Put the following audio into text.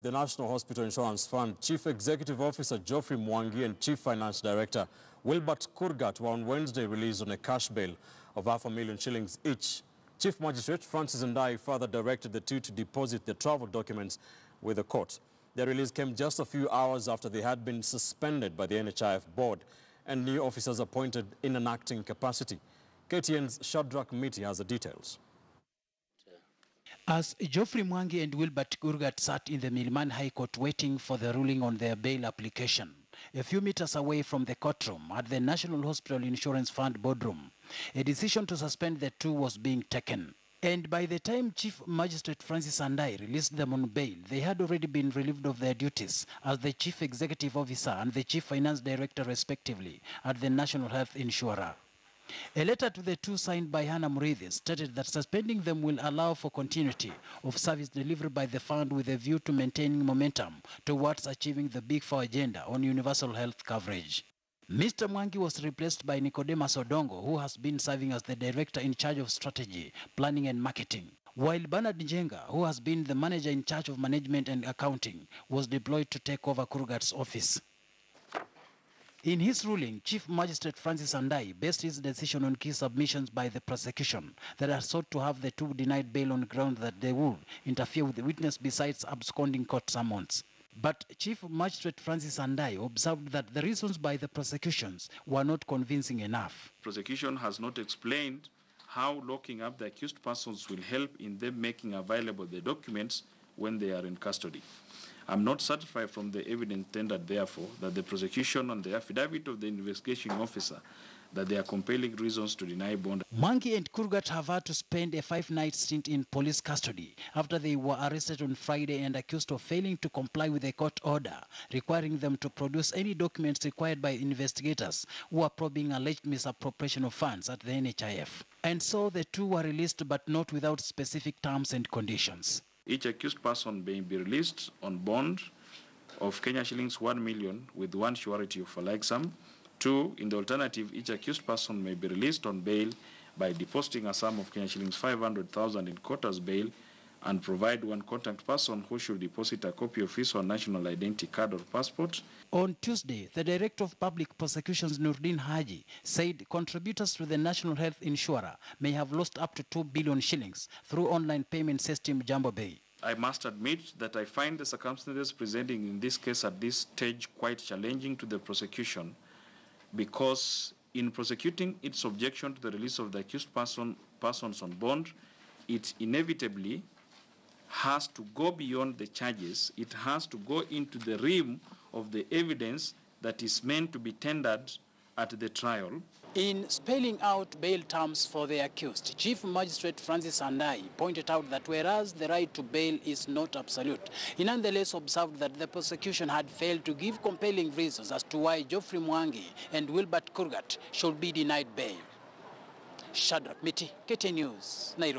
The National Hospital Insurance Fund Chief Executive Officer Geoffrey Mwangi and Chief Finance Director Wilbert Kurgat were on Wednesday released on a cash bail of $500,000 each. Chief Magistrate Francis Ndai further directed the two to deposit their travel documents with the court. Their release came just a few hours after they had been suspended by the NHIF board and new officers appointed in an acting capacity. KTN's Shadrach Miti has the details. As Geoffrey Mwangi and Wilbert Kurgat sat in the Milimani High Court waiting for the ruling on their bail application, a few meters away from the courtroom at the National Hospital Insurance Fund boardroom, a decision to suspend the two was being taken. And by the time Chief Magistrate Francis Ndai released them on bail, they had already been relieved of their duties as the Chief Executive Officer and the Chief Finance Director respectively at the National Health Insurer. A letter to the two signed by Hannah Murithi stated that suspending them will allow for continuity of service delivered by the fund with a view to maintaining momentum towards achieving the Big Four agenda on universal health coverage. Mr. Mwangi was replaced by Nicodemus Odongo, who has been serving as the director in charge of strategy, planning and marketing, while Bernard Njenga, who has been the manager in charge of management and accounting, was deployed to take over Kurgat's office. In his ruling, Chief Magistrate Francis Ndai based his decision on key submissions by the prosecution that are sought to have the two denied bail on ground that they would interfere with the witness besides absconding court summons. But Chief Magistrate Francis Ndai observed that the reasons by the prosecutions were not convincing enough. Prosecution has not explained how locking up the accused persons will help in them making available the documents when they are in custody. I'm not satisfied from the evidence tendered, therefore, that the prosecution on the affidavit of the investigation officer that there are compelling reasons to deny bond. Mwangi and Kurgat have had to spend a 5-night stint in police custody after they were arrested on Friday and accused of failing to comply with a court order requiring them to produce any documents required by investigators who are probing alleged misappropriation of funds at the NHIF. And so the two were released, but not without specific terms and conditions. Each accused person may be released on bond of Kenya shillings 1 million with one surety of a like sum. 2, in the alternative, each accused person may be released on bail by depositing a sum of Kenya shillings 500,000 in court as bail and provide one contact person who should deposit a copy of his or national identity card or passport. On Tuesday, the Director of Public Prosecutions, Nurdin Haji, said contributors to the National Health Insurer may have lost up to 2 billion shillings through online payment system Jambo Pay. I must admit that I find the circumstances presenting in this case at this stage quite challenging to the prosecution, because in prosecuting its objection to the release of the accused persons on bond, it inevitably has to go beyond the charges. It has to go into the realm of the evidence that is meant to be tendered at the trial. In spelling out bail terms for the accused, Chief Magistrate Francis Ndai pointed out that whereas the right to bail is not absolute, he nonetheless observed that the prosecution had failed to give compelling reasons as to why Geoffrey Mwangi and Wilbert Kurgat should be denied bail. Shadrach Miti, KTN News, Nairobi.